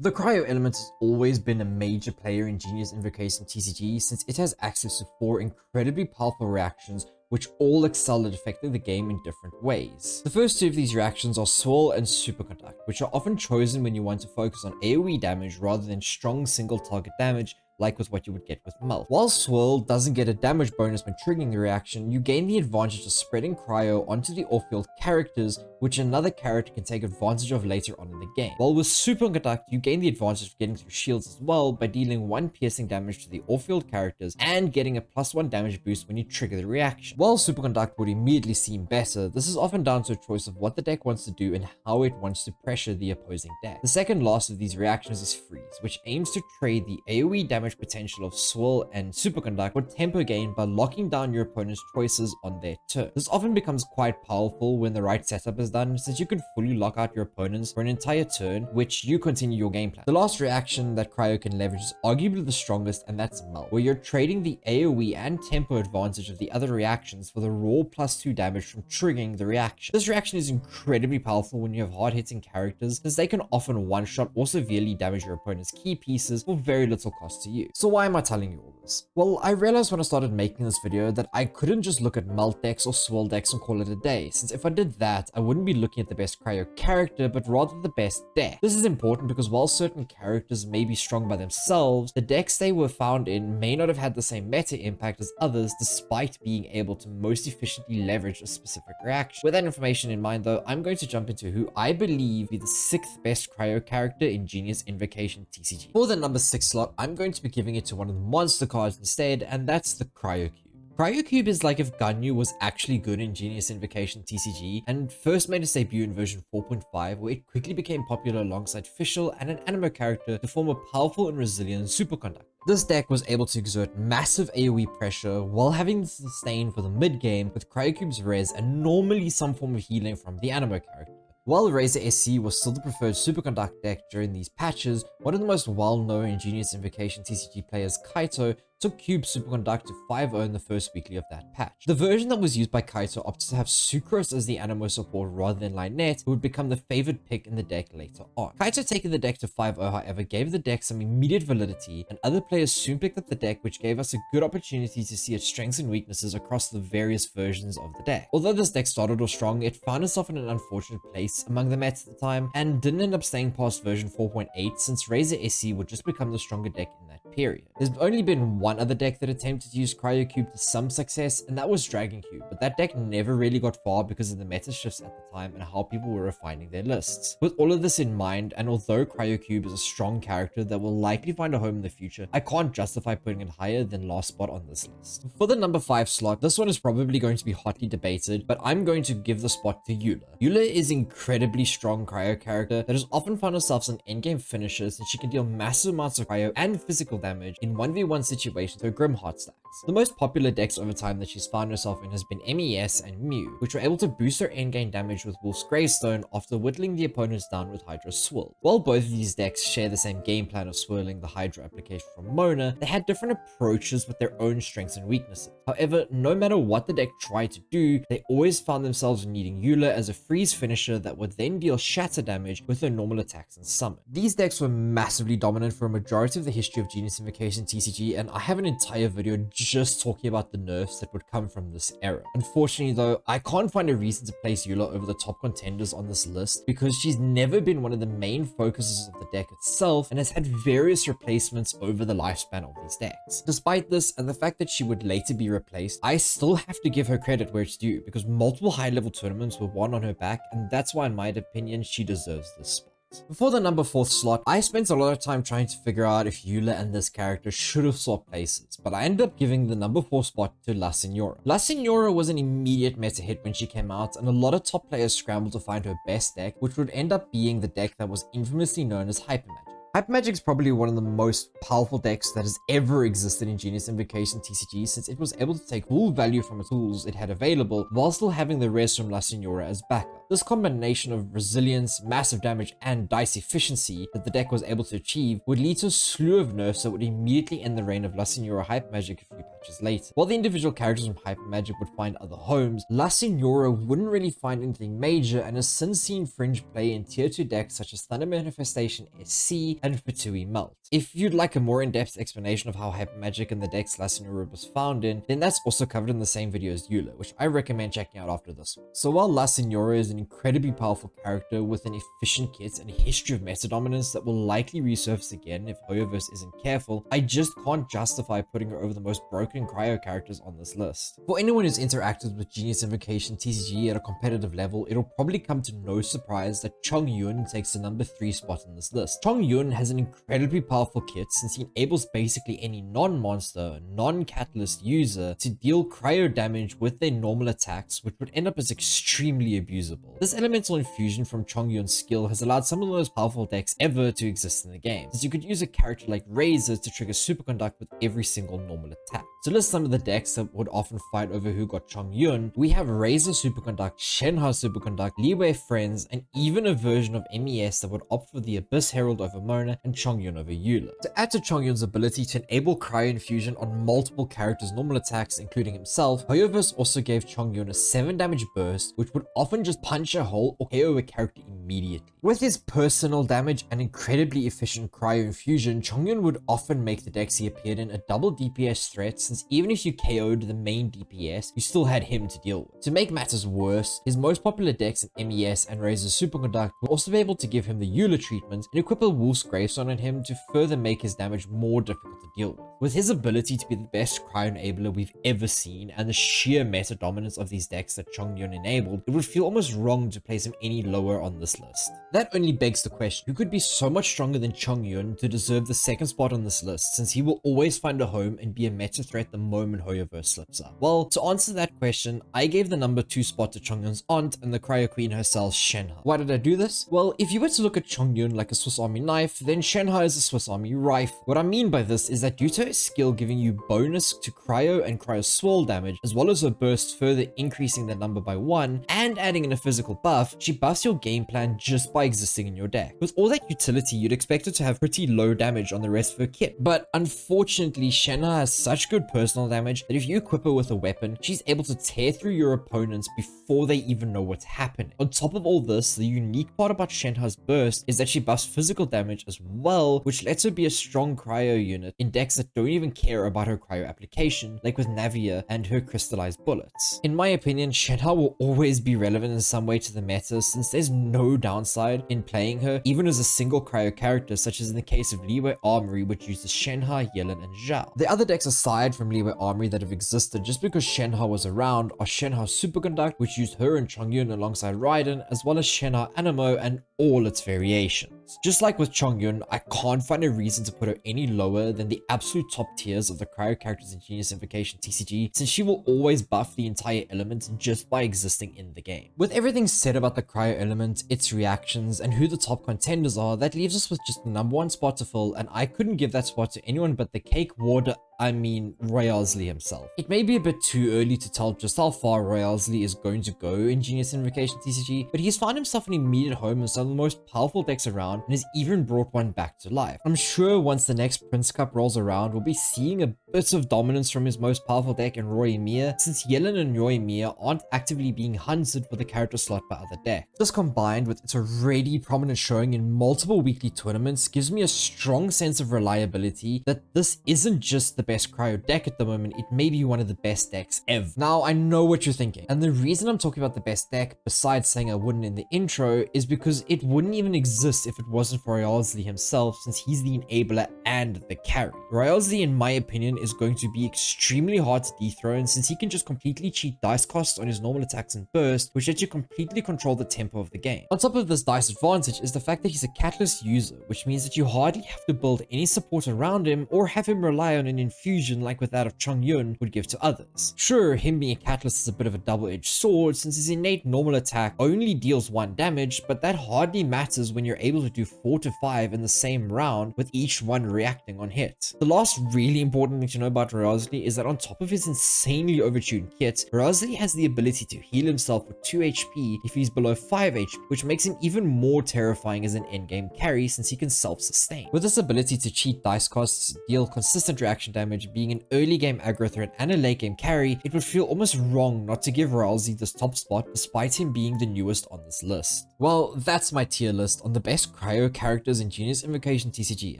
The Cryo element has always been a major player in Genius Invokation TCG since it has access to 4 incredibly powerful reactions which all excel at affecting the game in different ways. The first 2 of these reactions are Swirl and Superconduct, which are often chosen when you want to focus on AoE damage rather than strong single target damage like with what you would get with Melt. While Swirl doesn't get a damage bonus when triggering the reaction, you gain the advantage of spreading Cryo onto the off-field characters, which another character can take advantage of later on in the game. While with Superconduct, you gain the advantage of getting through shields as well by dealing 1 piercing damage to the off-field characters and getting a +1 damage boost when you trigger the reaction. While Superconduct would immediately seem better, this is often down to a choice of what the deck wants to do and how it wants to pressure the opposing deck. The second last of these reactions is Freeze, which aims to trade the AoE damage potential of Swirl and Superconduct for tempo gain by locking down your opponent's choices on their turn. This often becomes quite powerful when the right setup is done, since you can fully lock out your opponents for an entire turn, which you continue your game plan. The last reaction that Cryo can leverage is arguably the strongest, and that's Melt, where you're trading the AoE and tempo advantage of the other reactions for the raw +2 damage from triggering the reaction. This reaction is incredibly powerful when you have hard-hitting characters, since they can often one-shot or severely damage your opponent's key pieces for very little cost to you. So why am I telling you all this? Well, I realized when I started making this video that I couldn't just look at Melt decks or Swirl decks and call it a day, since if I did that, I wouldn't be looking at the best Cryo character, but rather the best deck. This is important because while certain characters may be strong by themselves, the decks they were found in may not have had the same meta impact as others, despite being able to most efficiently leverage a specific reaction. With that information in mind though, I'm going to jump into who I believe be the 6th best Cryo character in Genius Invocation TCG. For the number 6 slot, I'm going to be giving it to one of the monster cards instead, and that's the Cryo Cube. Cryo Cube is like if Ganyu was actually good in Genius Invocation TCG and first made its debut in version 4.5, where it quickly became popular alongside Fischl and an anime character to form a powerful and resilient superconductor. This deck was able to exert massive AoE pressure while having the sustain for the mid game with Cryo Cube's res and normally some form of healing from the anime character. While Razor SC was still the preferred Superconduct deck during these patches, one of the most well-known Genius Invocation TCG players, Kaito, took Cube Superconduct to 5-0 in the first weekly of that patch. The version that was used by Kaito opted to have Sucrose as the Anemo support rather than Lynette, who would become the favored pick in the deck later on. Kaito taking the deck to 5-0, however, gave the deck some immediate validity, and other players soon picked up the deck, which gave us a good opportunity to see its strengths and weaknesses across the various versions of the deck. Although this deck started off strong, it found itself in an unfortunate place among the meta at the time, and didn't end up staying past version 4.8 since Razor SC would just become the stronger deck in that period. There's only been one other deck that attempted to use Cryo Cube to some success, and that was Dragon Cube, but that deck never really got far because of the meta shifts at the time and how people were refining their lists. With all of this in mind, and although Cryo Cube is a strong character that will likely find a home in the future, I can't justify putting it higher than last spot on this list. For the number 5 slot, this one is probably going to be hotly debated, but I'm going to give the spot to Eula. Eula is incredibly strong Cryo character that has often found herself in endgame finishes, and she can deal massive amounts of Cryo and physical damage in 1v1 situations with Grim Heart stacks. The most popular decks over time that she's found herself in has been MES and Mew, which were able to boost her endgame damage with Wolf's Gravestone after whittling the opponents down with Hydra Swirl. While both of these decks share the same game plan of swirling the Hydra application from Mona, they had different approaches with their own strengths and weaknesses. However, no matter what the deck tried to do, they always found themselves needing Eula as a freeze finisher that would then deal shatter damage with her normal attacks and summon. These decks were massively dominant for a majority of the history of Genius Invocation TCG, and I have an entire video just talking about the nerfs that would come from this era. Unfortunately though, I can't find a reason to place Eula over the top contenders on this list because she's never been one of the main focuses of the deck itself and has had various replacements over the lifespan of these decks. Despite this and the fact that she would later be replaced, I still have to give her credit where it's due because multiple high-level tournaments were won on her back, and that's why in my opinion she deserves this spot. Before the number 4th slot, I spent a lot of time trying to figure out if Eula and this character should have swapped places, but I ended up giving the number 4 spot to La Signora. La Signora was an immediate meta hit when she came out, and a lot of top players scrambled to find her best deck, which would end up being the deck that was infamously known as Hyper Magic. Hyper Magic is probably one of the most powerful decks that has ever existed in Genius Invocation TCG, since it was able to take full value from the tools it had available while still having the res from La Signora as backup. This combination of resilience, massive damage, and dice efficiency that the deck was able to achieve would lead to a slew of nerfs that would immediately end the reign of La Signora Hyper Magic a few patches later. While the individual characters from Hyper Magic would find other homes, La Signora wouldn't really find anything major and has since seen fringe play in tier 2 decks such as Thunder Manifestation SC and Fatui Melt. If you'd like a more in-depth explanation of how Hyper Magic and the decks La Senora was found in, then that's also covered in the same video as Eula, which I recommend checking out after this one. So while La Senora is an incredibly powerful character with an efficient kit and a history of meta dominance that will likely resurface again if Hoyo-Verse isn't careful, I just can't justify putting her over the most broken Cryo characters on this list. For anyone who's interacted with Genius Invocation TCG at a competitive level, it'll probably come to no surprise that Chongyun takes the number 3 spot in this list. Chongyun has an incredibly powerful kit since he enables basically any non-monster, non-catalyst user to deal cryo damage with their normal attacks, which would end up as extremely abusable. This elemental infusion from Chongyun's skill has allowed some of the most powerful decks ever to exist in the game, since you could use a character like Razor to trigger Superconduct with every single normal attack. To list some of the decks that would often fight over who got Chongyun, we have Razor Superconduct, Shenhe Superconduct, Liyue Friends, and even a version of MES that would opt for the Abyss Herald over Mona and Chongyun over Eula. To add to Chongyun's ability to enable Cryo Infusion on multiple characters' normal attacks, including himself, Hoyo-Verse also gave Chongyun a 7 damage burst, which would often just punch a hole or KO a character immediately. With his personal damage and incredibly efficient Cryo Infusion, Chongyun would often make the decks he appeared in a double DPS threat, since even if you KO'd the main DPS, you still had him to deal with. To make matters worse, his most popular decks in MES and Razor Superconduct will also be able to give him the Eula treatment and equip a Wolf's Gravestone on him to further make his damage more difficult to deal with. With his ability to be the best Cryo enabler we've ever seen and the sheer meta dominance of these decks that Chongyun enabled, it would feel almost wrong to place him any lower on this list. That only begs the question, who could be so much stronger than Chongyun to deserve the second spot on this list, since he will always find a home and be a meta threat the moment Hoyo-Verse slips up? Well, to answer that question, I gave the number 2 spot to Chongyun's aunt and the Cryo Queen herself, Shenhe. Why did I do this? Well, if you were to look at Chongyun like a Swiss Army knife, then Shenhe is a Swiss Army rifle. What I mean by this is that due to her skill giving you bonus to Cryo and Cryo Swirl damage, as well as her burst further increasing the number by 1, and adding in a physical buff, she buffs your game plan just by existing in your deck. With all that utility, you'd expect her to have pretty low damage on the rest of her kit, but unfortunately, Shenhe has such good personal damage that if you equip her with a weapon, she's able to tear through your opponents before they even know what's happening. On top of all this, the unique part about Shenhe's burst is that she buffs physical damage as well, which lets her be a strong Cryo unit in decks that don't even care about her Cryo application, like with Navia and her crystallized bullets. In my opinion, Shenhe will always be relevant in some way to the meta, since there's no downside in playing her, even as a single Cryo character, such as in the case of Liyue Armory, which uses Shenhe, Yelan, and Zhao. The other decks aside from Liyue Armory that have existed just because Shenhe was around are Shenhe Superconduct, which used her and Chongyun alongside Raiden, as well as Shenhe Animo and all its variations. Just like with Chongyun, I can't find a reason to put her any lower than the absolute top tiers of the Cryo characters in Genius Invocation TCG, since she will always buff the entire element just by existing in the game. With everything said about the Cryo element, its reactions, and who the top contenders are, that leaves us with just the number 1 spot to fill, and I couldn't give that spot to anyone but the cake warder, Royall himself. It may be a bit too early to tell just how far Royall is going to go in Genius Invocation TCG, but he's found himself an immediate home in some of the most powerful decks around and has even brought one back to life. I'm sure once the next Prince Cup rolls around, we'll be seeing a bit of dominance from his most powerful deck in Royall, since Yelan and Royall aren't actively being hunted for the character slot by other decks. This combined with its already prominent showing in multiple weekly tournaments gives me a strong sense of reliability that this isn't just the best Cryo deck at the moment, it may be one of the best decks ever. Now, I know what you're thinking, and the reason I'm talking about the best deck, besides saying I wouldn't in the intro, is because it wouldn't even exist if it wasn't for Royall himself, since he's the enabler and the carry. Royall, in my opinion, is going to be extremely hard to dethrone, since he can just completely cheat dice costs on his normal attacks and burst, which lets you completely control the tempo of the game. On top of this dice advantage is the fact that he's a catalyst user, which means that you hardly have to build any support around him or have him rely on an infusion like with that of Chongyun would give to others. Sure, him being a catalyst is a bit of a double-edged sword, since his innate normal attack only deals 1 damage, but that hardly matters when you're able to do 4 to 5 in the same round, with each one reacting on hit. The last really important thing to know about Royall is that on top of his insanely overtuned kit, Royall has the ability to heal himself with 2 HP if he's below 5 HP, which makes him even more terrifying as an endgame carry, since he can self-sustain. With this ability to cheat dice costs, deal consistent reaction damage, being an early game aggro threat and a late game carry, it would feel almost wrong not to give Royall this top spot despite him being the newest on this list. Well, that's my my tier list on the best cryo characters in Genius Invocation TCG.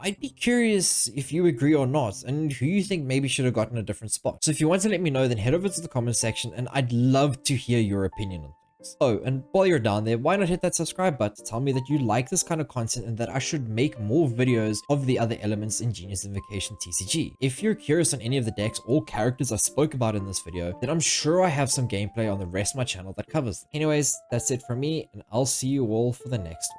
I'd be curious if you agree or not, and who you think maybe should have gotten a different spot. So if you want to let me know, then head over to the comment section, and I'd love to hear your opinion on things. Oh, and while you're down there, why not hit that subscribe button to tell me that you like this kind of content and that I should make more videos of the other elements in Genius Invocation TCG. If you're curious on any of the decks or characters I spoke about in this video, then I'm sure I have some gameplay on the rest of my channel that covers them. Anyways, that's it from me, and I'll see you all for the next one.